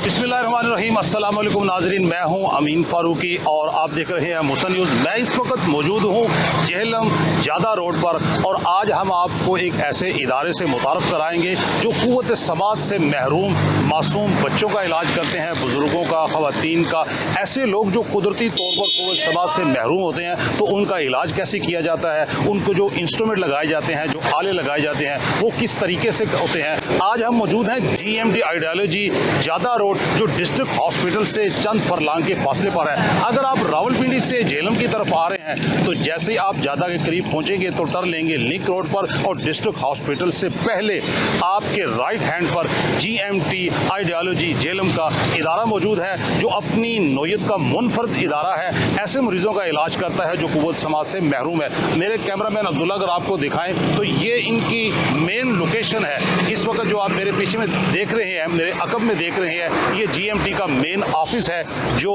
बिस्मिल्लाहिर्रहमानिर्रहीम। अस्सलाम वालेकुम नाज़रीन, मैं हूं अमीन फारूकी और आप देख रहे हैं मुसा न्यूज़। मैं इस वक्त मौजूद हूं जेहलम जादा रोड पर और आज हम आपको एक ऐसे इदारे से मुतारफ़ कराएंगे जो क़ुव्वत समात से महरूम मासूम बच्चों का इलाज करते हैं, बुज़ुर्गों का, ख़वातीन का। ऐसे लोग जो कुदरती तौर पर क़ुव्वत समात से महरूम होते हैं तो उनका इलाज कैसे किया जाता है, उनको जो इंस्ट्रूमेंट लगाए जाते हैं, जो आले लगाए जाते हैं, वो किस तरीके से होते हैं। आज हम मौजूद हैं GMT आइडियोलॉजी जादा रोड जो डिस्ट्रिक्ट हॉस्पिटल से चंद फरलांग के फासले पर है। अगर आप रावलपिंडी से जेहलम की तरफ आ रहे हैं तो जैसे ही आप जादा के करीब पहुंचेंगे तो टर्न लेंगे लिंक रोड पर और डिस्ट्रिक्ट हॉस्पिटल से पहले आपके राइट हैंड पर GMT आइडियोलॉजी जेहलम का इदारा मौजूद है जो अपनी नौयत का मुनफरद इदारा है। ऐसे मरीजों का इलाज करता है जो क़ुव्वत समात से महरूम है। मेरे कैमरामैन अब्दुल्ला अगर आपको दिखाएं तो ये इनकी मेन लोकेशन है। इस वक्त जो आप मेरे पीछे में देख रहे हैं, मेरे अकब में देख रहे हैं, ये GMT का मेन ऑफिस है जो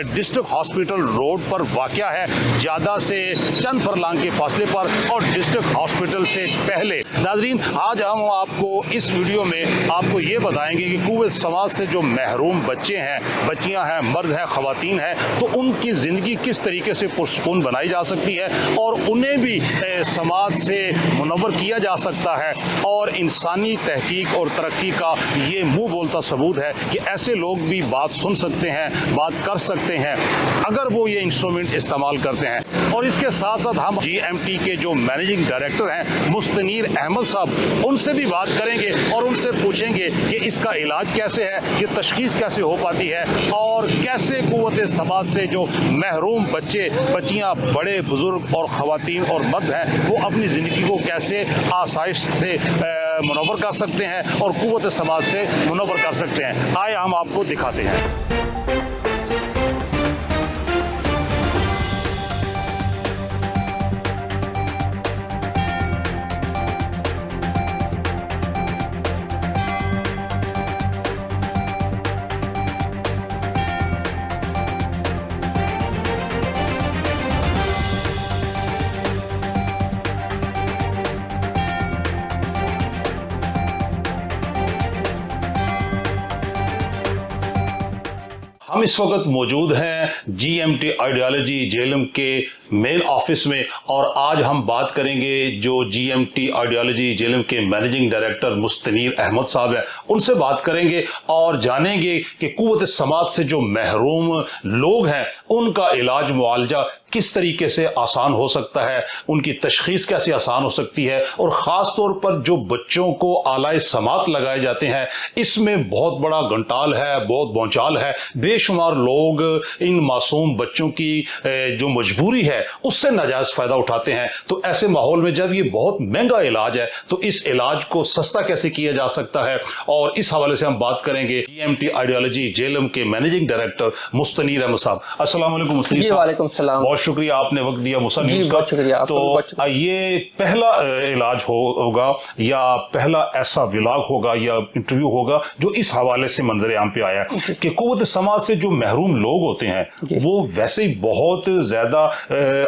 डिस्ट्रिक्ट हॉस्पिटल रोड पर वाक़या है, ज़्यादा से चंद फरलांग के फासले पर और डिस्ट्रिक्ट हॉस्पिटल से पहले। नाज़रीन, आज हम आपको इस वीडियो में आपको ये बताएंगे कि क़ुव्वत समात से जो महरूम बच्चे हैं, बच्चियां हैं, मर्द हैं, ख़वातीन हैं, तो उनकी ज़िंदगी किस तरीके से पुरसुकून बनाई जा सकती है और उन्हें भी समाज से मुनव्वर किया जा सकता है। और इंसानी तहकीक और तरक्की का ये मुँह बोलता सबूत है कि ऐसे लोग भी बात सुन सकते हैं, बात कर सकते हैं अगर वो ये इंस्ट्रूमेंट इस्तेमाल करते हैं। और इसके साथ साथ हम GMT के जो मैनेजिंग डायरेक्टर हैं मुस्तनीर अहमद साहब, उनसे भी बात करेंगे और उनसे पूछेंगे कि इसका इलाज कैसे है, ये तशखीस कैसे हो पाती है और कैसे क़ुव्वत समात से जो महरूम बच्चे, बच्चियाँ, बड़े बुजुर्ग और ख़वातीन और मर्द हैं वो अपनी ज़िंदगी को कैसे आसाइश से मुनव्वर कर सकते हैं और क़ुव्वत समात से मुनव्वर कर सकते हैं। आए हम आपको दिखाते हैं। हम इस वक्त मौजूद हैं GMT आइडियोलॉजी जेहलम के मेन ऑफिस में और आज हम बात करेंगे जो GMT आइडियोलॉजी जेहलम के मैनेजिंग डायरेक्टर मुस्तनीर अहमद साहब हैं, उनसे बात करेंगे और जानेंगे कि क़ुव्वत समात से जो महरूम लोग हैं उनका इलाज मुआलजा किस तरीके से आसान हो सकता है, उनकी तशखीस कैसे आसान हो सकती है और ख़ास तौर पर जो बच्चों को आलाए समात लगाए जाते हैं इसमें बहुत बड़ा घंटाल है, बहुत भौचाल है। बेशुमार लोग इन मासूम बच्चों की जो मजबूरी है उससे नाजायज फायदा उठाते हैं। तो ऐसे माहौल में जब ये बहुत महंगा इलाज है तो इस इलाज को सस्ता कैसे किया जा सकता है और इस हवाले से हम बात करेंगे GMT आइडियोलॉजी जेहलम के मैनेजिंग डायरेक्टर मुस्तनीर अहमद साहब। अस्सलाम वालेकुम मुस्तनीर साहब। वालेकुम सलाम। बहुत शुक्रिया, आपने वक्त दिया मुसा न्यूज़ का। शुक्रिया। तो ये पहला इलाज होगा या पहला ऐसा व्लॉग होगा या इंटरव्यू होगा जो इस हवाले से मंजर आम पे आया कि क़ुव्वत समात से जो महरूम लोग होते हैं वो वैसे ही बहुत ज्यादा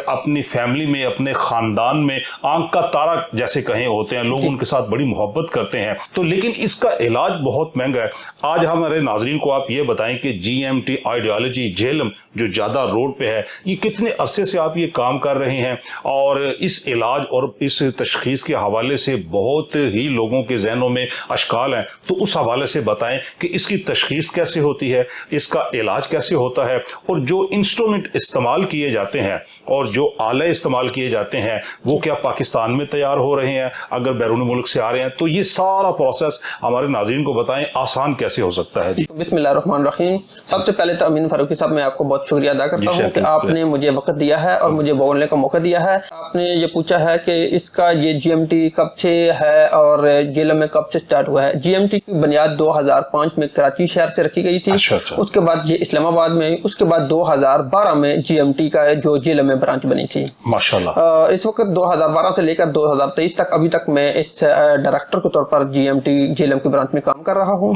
अपनी फैमिली में, अपने खानदान में आंख का तारा जैसे कहें होते हैं, लोग उनके साथ बड़ी मोहब्बत करते हैं। तो लेकिन इसका इलाज बहुत महंगा है। आज हमारे नाजरीन को आप ये बताएं कि GMT आइडियोलॉजी जेहलम जो जादा रोड पे है, ये कितने अरसे से आप ये काम कर रहे हैं और इस इलाज और इस तशखीस के हवाले से बहुत ही लोगों के जहनों में अशकाल हैं, तो उस हवाले से बताएं कि इसकी तशखीस कैसे होती है, इसका इलाज कैसे होता है और जो इंस्ट्रूमेंट इस्तेमाल किए जाते हैं और जो आले इस्तेमाल किए जाते हैं वो क्या पाकिस्तान में तैयार हो रहे हैं, अगर बैरून मुल्क से आ रहे हैं, तो ये सारा प्रोसेस हमारे नाज़रीन को बताएं आसान कैसे हो सकता है। बिस्मिल्लाहिर्रहमानिर्रहीम। सबसे पहले तो अमीन फारूकी साहब मैं आपको बहुत शुक्रिया अदा करता हूँ कि आपने मुझे वक्त दिया है और मुझे बोलने का मौका दिया है। आपने ये पूछा है कि इसका ये GMT कब से है और जेहलम में कब से स्टार्ट हुआ है। GMT की बुनियाद 2005 में कराची शहर से रखी गई थी। उसके बाद ये इस्लामाबाद में, उसके बाद 2012 में GMT का जो जेहलम में में ब्रांच बनी थी माशाल्लाह। इस वक्त 2012 से लेकर 2023 तक अभी तक मैं इस डायरेक्टर के तौर पर GMT JLM की ब्रांच में काम कर रहा हूँ।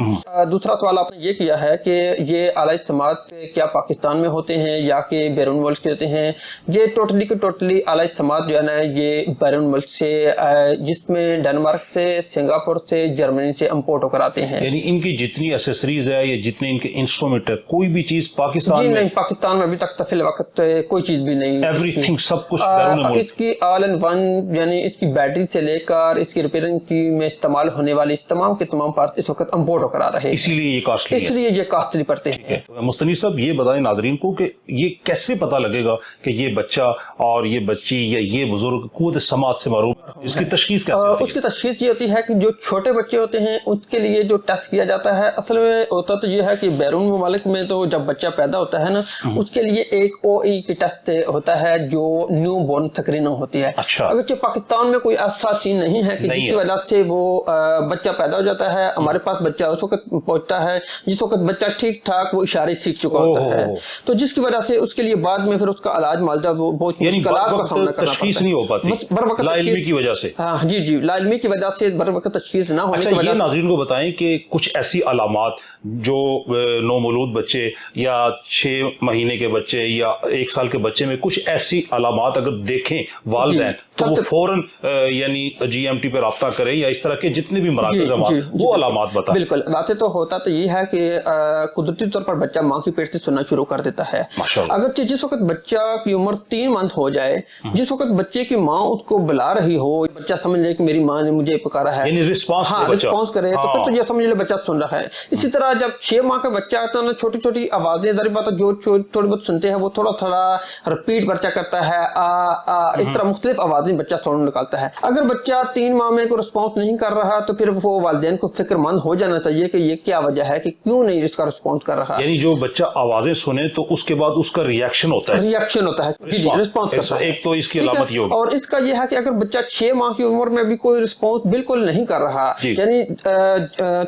दूसरा सवाल आपने ये किया है कि ये आला इज्तिमात क्या पाकिस्तान में होते हैं या कि बैरून मुल्क के होते हैं। ये टोटली के टोटली आला इज्तिमात जो है ना ये बैरून मुल्क से, जिसमें डेनमार्क से, सिंगापुर से, जर्मनी से इंपोर्ट होकर आते हैं। यानी इनकी जितनी एसेसरीज है या जितने इनके इंस्ट्रूमेंट है, कोई भी चीज पाकिस्तान में नहीं, पाकिस्तान में अभी तक तफिल वक्त कोई चीज भी नहीं। एवरीथिंग सब कुछ बैरून मुल्क। इसकी ऑल इन वन, यानी इसकी बैटरी से लेकर इसकी रिपेयरिंग की में इस्तेमाल होने वाली तमाम के तमाम पार्ट इस वक्त इंपोर्ट होकर आ रहे हैं, इसीलिए ये कॉस्टली है। इसलिए ये कॉस्टली पड़ते हैं। मुस्तनीर साहब ये बताएं नाजरीन को कि ये कैसे पता लगेगा कि ये बच्चा और ये बच्ची या ये बुजुर्ग कुव्वत समात से महरूम, इसकी तशखीस कैसे होती है? उसकी तशखीस ये होती है कि जो छोटे बच्चे होते हैं उसके लिए जो टेस्ट किया जाता है, असल में होता तो ये है कि बैरून मुमालिक में तो जब बच्चा पैदा होता है ना उसके लिए एक OE की टेस्ट होता है जो न्यू बोर्न स्क्रीनिंग होती है। अच्छा। अगर पाकिस्तान में कोई ऐसा सीन नहीं है कि जिसकी वजह से वो बच्चा पैदा हो जाता है, हमारे पास बच्चा उस वक्त पहुंचता है जिस वक्त बच्चा ठीक ठाक वो इशारे सीख चुका होता है, तो जिसकी वजह से उसके लिए बाद में फिर उसका इलाज मालजा वो बहुत मुश्किलात का सामना करना पड़ता है। नहीं हो पाती लाइल्मी की वजह से। हाँ जी जी, लाइल्मी की वजह से बर वक्त तशखीस ना होने की वजह से। नाज़रीन को बताएं कि कुछ ऐसी अलामात जो नौमौलूद बच्चे या 6 महीने के बच्चे या 1 साल के बच्चे में कुछ ऐसी अलामात अगर देखें वालिदैन तो वो फौरन यानी GMT पे राब्ता करें या इस तरह के जितने भी मराकज़ वो अलामात बताएं। बिल्कुल, वैसे तो होता तो ये है कि कुदरती तौर पर बच्चा माँ की पेट से सुनना शुरू कर देता है। अगर जिस वक्त बच्चा की उम्र 3 मंथ हो जाए, जिस वक्त बच्चे की माँ उसको बुला रही हो, बच्चा समझ ले कि मेरी माँ ने मुझे पुकारा है, रिस्पॉन्स करे, तो फिर तो ये समझ ले बच्चा सुन रहा है। इसी तरह जब 6 माह का बच्चा आता है ना, छोटी छोटी आवाजें जरी बात जो थोड़ी बहुत सुनते हैं वो थोड़ा थोड़ा रिपीट बच्चा करता है, इस तरह मुख्तलिफ आवाजें बच्चा साउंड निकालता है। अगर बच्चा 3 माह में कोई रिस्पॉन्स नहीं कर रहा तो फिर वो वालिदैन को फिक्रमंद हो जाना चाहिए कि ये क्या वजह है कि क्यों नहीं इसका रिस्पॉन्स कर रहा है। यानी जो बच्चा आवाजें सुने तो उसके बाद उसका रिएक्शन होता है, जी जी, रिस्पॉन्स करता है। एक तो इसकी अलामत ये होगी। और इसका यह है कि अगर बच्चा 6 माह की उम्र में भी कोई रिस्पॉन्स बिल्कुल नहीं कर रहा, यानी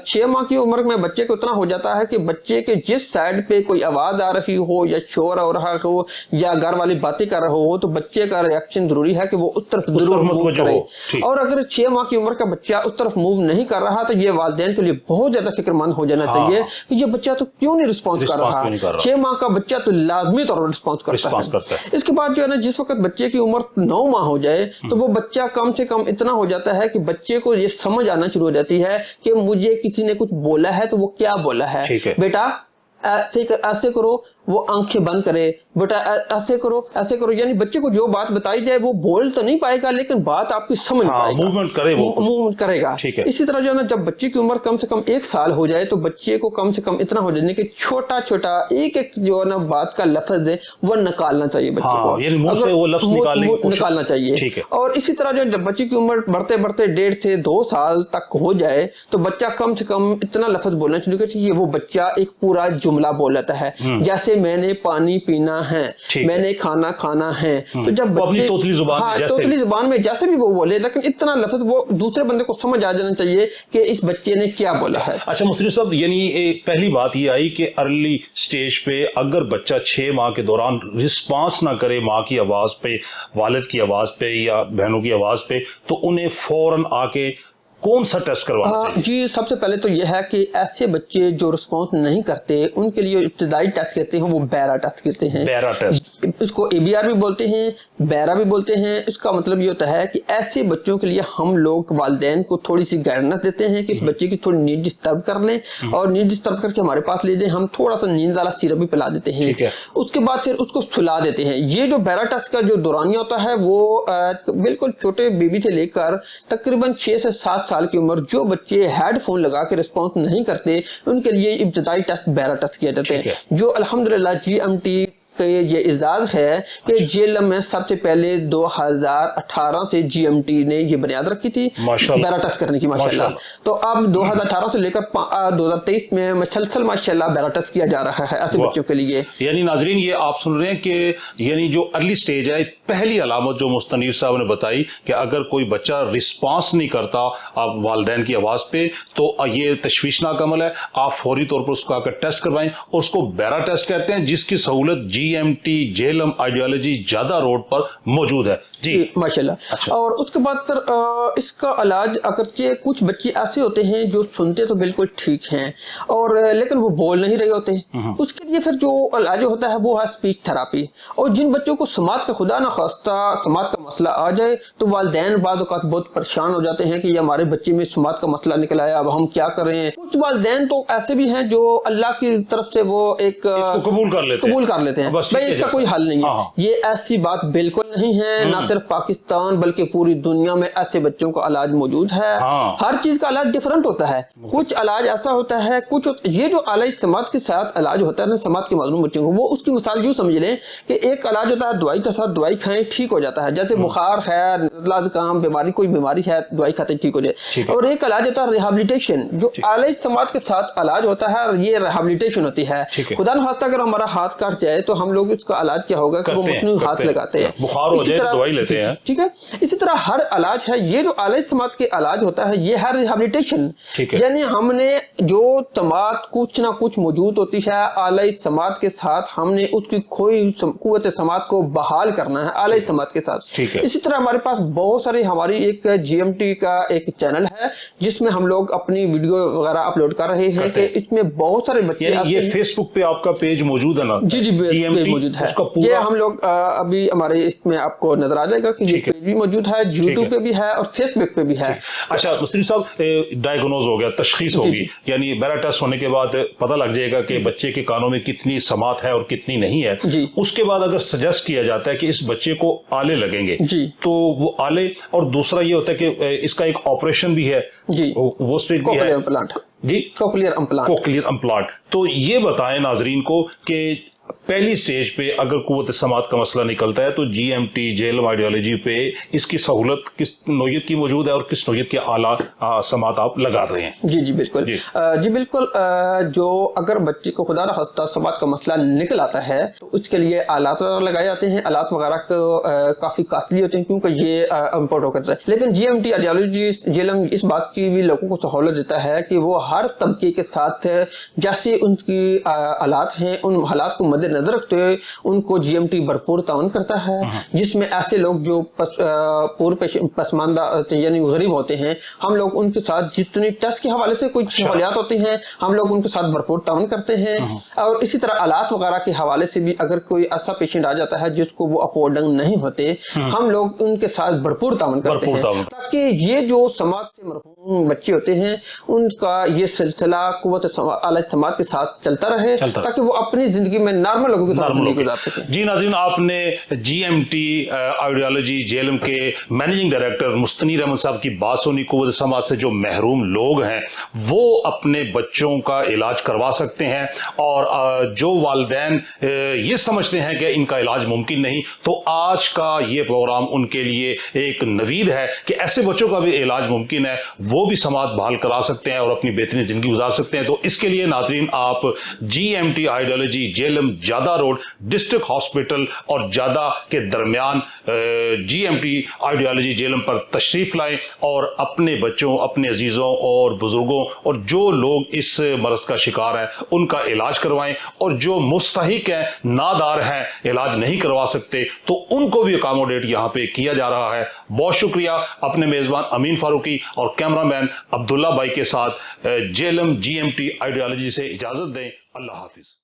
6 माह की उम्र में बच्चे को इतना हो जाता है कि बच्चे के जिस साइड पे कोई आवाज आ रही हो या शोर हो रहा हो या घर वाली बातें कर रहा हो तो बच्चे का रिएक्शन जरूरी है कि वो उस तरफ जरूर मूव करे। और अगर 6 माह की उम्र का बच्चा उस तरफ मूव नहीं कर रहा तो ये वालिदैन के लिए बहुत ज्यादा फिक्रमंद हो जाना चाहिए कि ये बच्चा तो क्यों नहीं रिस्पॉन्स कर रहा। 6 माह का बच्चा तो लाजमी तौर पर रिस्पॉन्स करता है। इसके बाद जो है ना, जिस वक्त बच्चे की उम्र 9 माह हो जाए तो वो बच्चा कम से कम इतना हो जाता है कि बच्चे को ये समझ आना शुरू हो जाती है कि मुझे किसी ने कुछ बोला है तो वो क्या बोला है। बेटा ऐसे करो, वो आंखें बंद करे, बेटा ऐसे करो, यानी बच्चे को जो बात बताई जाए वो बोल तो नहीं पाएगा लेकिन बात आपकी समझ पाएगा, मूवमेंट करेगा। इसी तरह जो है ना, जब बच्चे की उम्र कम से कम 1 साल हो जाए तो बच्चे को कम से कम इतना हो जाने कि छोटा छोटा एक जो है ना बात का लफ्ज है वो निकालना चाहिए बच्चे को, वो लफ्ज निकालना चाहिए। और इसी तरह जो जब बच्चे की उम्र बढ़ते बढ़ते 1.5 से 2 साल तक हो जाए तो बच्चा कम से कम इतना लफ्ज बोलना शुरू कर चाहिए, वो बच्चा एक पूरा जुमला बोल लेता है, जैसे मैंने पानी पीना है, मैंने खाना खाना है। तो जब बच्चे तोतली जुबान में जैसे भी वो बोले, लेकिन इतना लफ्ज वो दूसरे बंदे को समझ आ जाना चाहिए कि इस बच्चे ने क्या बोला है। अच्छा मुस्तनीर साहब, यानी पहली बात ये आई कि अर्ली स्टेज पे अगर बच्चा 6 माह के दौरान रिस्पांस ना करे माँ की आवाज पे, वालिद की आवाज पे या बहनों की आवाज पे, तो उन्हें फौरन आके कौन सा टेस्ट करवाना चाहिए? जी, सबसे पहले तो यह है कि ऐसे बच्चे जो रिस्पॉन्स नहीं करते उनके लिए इब्तिदाई टेस्ट कहते हैं, वो बैरा टेस्ट कहते हैं। बैरा टेस्ट, इसको ABR भी बोलते हैं, बैरा भी बोलते हैं। इसका मतलब ये होता है कि ऐसे बच्चों के लिए हम लोग वालिदैन को थोड़ी सी गाइडेंस देते हैं कि इस बच्चे की थोड़ी नींद डिस्टर्ब कर लें और नींद डिस्टर्ब करके हमारे पास ले जाएं, हम थोड़ा सा नींद वाला सिरप भी पिला देते हैं, उसके बाद फिर उसको सुला देते हैं। ये जो बैरा टेस्ट का जो दौरानिया होता है वो बिल्कुल छोटे बेबी से लेकर तकरीबन 6 से 7 साल की उम्र जो बच्चे हेडफोन लगा के रिस्पॉन्स नहीं करते उनके लिए इब्तिदाई टेस्ट बैरा टेस्ट किया जाता है, जो अल्हम्दुलिल्लाह GMT कि ये इजाज है कि JLM में सबसे पहले 2018 से GMT ने ये बुनियाद रखी थी बैरा टेस्ट करने की माशाल्लाह। तो अब 2018 से लेकर 2023 में मुसलसल माशाल्लाह बैरा टेस्ट किया जा रहा है ऐसे बच्चों के लिए। यानी नाजरीन ये आप सुन रहे हैं कि यानी जो अर्ली स्टेज है, पहली अलामत जो मुस्तनीर साहब ने बताई कि अगर कोई बच्चा रिस्पांस नहीं करता आप वालिदैन की आवाज पे तो ये तशवीशनाक अमल है, आप फौरी तौर पर उसका आकर टेस्ट करवाएं और उसको बैरा टेस्ट कहते हैं, जिसकी सहूलत GMT जेलम आइडियोलॉजी ज्यादा रोड पर मौजूद है जी। माशाल्लाह। अच्छा। और उसके बाद फिर इसका इलाज, अगरचे कुछ बच्चे ऐसे होते हैं जो सुनते तो बिल्कुल ठीक हैं और लेकिन वो बोल नहीं रहे होते, उसके लिए फिर जो इलाज होता है वो है स्पीच थेरापी। और जिन बच्चों को समाज का खुदा न खास्ता समाज का मसला आ जाए तो वालिदैन बाज़ औक़ात बहुत परेशान हो जाते हैं कि ये हमारे बच्चे में समाज का मसला निकल आया, अब हम क्या करें। कुछ वालिदैन तो ऐसे भी हैं जो अल्लाह की तरफ से वो एक कबूल कर लेते हैं भाई इसका कोई हल नहीं है। ये ऐसी बात बिल्कुल नहीं है। ना सिर्फ पाकिस्तान बल्कि पूरी दुनिया में ऐसे बच्चों का इलाज मौजूद है। हर चीज का इलाज डिफरेंट होता है। कुछ इलाज ऐसा होता है, ये जो आला इस्तेमाल के साथ इलाज होता है ना समाज के मजलूम बच्चों को, वो उसकी मिसाल यूं समझ लें कि एक इलाज होता है दवाई के साथ, दवाई खाएं ठीक हो जाता है, जैसे बुखार है, नज़ला ज़ुकाम बीमारी, कोई बीमारी है दवाई खाते ठीक हो जाए। और एक इलाज होता है रिहैबिलिटेशन, जो आला इस्तेमाल के साथ इलाज होता है, ये रिहैबिलिटेशन होती है। खुदा न खास्ता अगर हमारा हाथ काट जाए तो हम लोग उसका इलाज क्या होगा कि वो मखनू हाथ लगाते हैं, बुखार हो जाए दवाई लेते हैं, ठीक है। इसी तरह हर इलाज है, ये जो आला इस्तेमाल के इलाज होता है ये है रिहैबिलिटेशन, यानी हमने जो तमात कुछ ना कुछ मौजूद होती है आला इस्तेमाल के साथ, हमने उसकी खोई कुव्वत समात को बहाल करना है आला इस्तेमाल के साथ। इसी तरह हमारे पास बहुत सारी, हमारी एक GMT का एक चैनल है जिसमें हम लोग अपनी वीडियो वगैरह अपलोड कर रहे हैं कि इसमें बहुत सारे बच्चे, ये फेसबुक पे आपका पेज मौजूद है ना? जी पेज मौजूद है। ये हम लोग अभी हमारे इसमें आपको नजर आ जाएगा कि ये पेज भी मौजूद है, यूट्यूब पे भी है और फेसबुक पे भी है। अच्छा मुस्लिम साहब, डायग्नोज हो गया, तशखीस होगी, यानी बेरा टेस्ट होने के बाद पता लग जाएगा कि बच्चे के कानों में कितनी समात है और कितनी नहीं है। उसके बाद अगर सजेस्ट किया जाता है कि इस बच्चे को आले लगेंगे तो वो आले, और दूसरा ये होता है कि इसका एक ऑपरेशन भी है जी, वो स्टेज भी है जी, कोक्लियर इम्प्लांट। तो ये बताएं नाजरीन को कि पहली स्टेज पे अगर कुव्वत समात का मसला निकलता है तो GMT जेलम आइडियोलॉजी पे इसकी सहूलत किस नौयत की मौजूद है और किस नौयत के आला समात आप लगा रहे हैं? जी बिल्कुल जी बिल्कुल। जो अगर बच्चे को खुदा न खास्ता समात का मसला निकल आता है तो उसके लिए आलात वगैरह लगाए जाते हैं। आलात वगैरह को काफ़ी कास्टली होते हैं क्योंकि ये इम्पोर्ट होकर है, लेकिन GMT आइडियोलॉजी जेलम इस बात की भी लोगों को सहूलत देता है कि वो हर तबके के साथ जैसे उनकी हालात हैं उन हालात को मद्देनजर रखते हुए उनको GMT भरपूर ताउन करता है, जिसमें ऐसे लोग जो पूर्व पसमानदा यानी गरीब होते हैं, हम लोग उनके साथ जितनी टेस्ट के हवाले से कुछ सहूलियात होती हैं हम लोग उनके साथ भरपूर ताउन करते हैं। और इसी तरह आलात वगैरह के हवाले से भी अगर कोई ऐसा पेशेंट आ जाता है जिसको वो अफोर्डिंग नहीं होते, हम लोग उनके साथ भरपूर ताउन करते हैं ताकि ये जो समाज से मरहूम बच्चे होते हैं उनका ये सिलसिला कुव्वत आला समाज के साथ चलता रहे ताकि वो अपनी जिंदगी में नॉर्मल लोगों की तरह जिंदगी गुजार सकें। जी नाज़रीन, आपने GMT आइडियोलॉजी जेलम के मैनेजिंग डायरेक्टर मुस्तनीर अहमद साहब की बात सुनी। कुव्वत समाज से जो महरूम लोग हैं वो अपने बच्चों का इलाज करवा सकते हैं और जो वालिदैन ये समझते हैं कि इनका इलाज मुमकिन नहीं, तो आज का ये प्रोग्राम उनके लिए एक नवीद है कि ऐसे बच्चों का भी इलाज मुमकिन है, वो भी समाज बहाल करा सकते हैं और अपनी बेहतरीन जिंदगी गुजार सकते हैं। तो इसके लिए नाज़रीन आप GMT आइडियोलॉजी जेलम जादा रोड डिस्ट्रिक्ट हॉस्पिटल और जादा के दरमियान GMT आइडियोलॉजी जेलम पर तशरीफ लाएं और अपने बच्चों, अपने अजीजों और बुजुर्गों और जो लोग इस मरज का शिकार है उनका इलाज करवाएं, और जो मुस्तहिक हैं, नादार हैं, इलाज नहीं करवा सकते, तो उनको भी अकोमोडेट यहाँ पे किया जा रहा है। बहुत शुक्रिया। अपने मेजबान अमीन फारूकी और कैमरामैन अब्दुल्ला भाई के साथ जेलम GMT आइडियोलॉजी से इजाजत दें। अल्लाह हाफिज।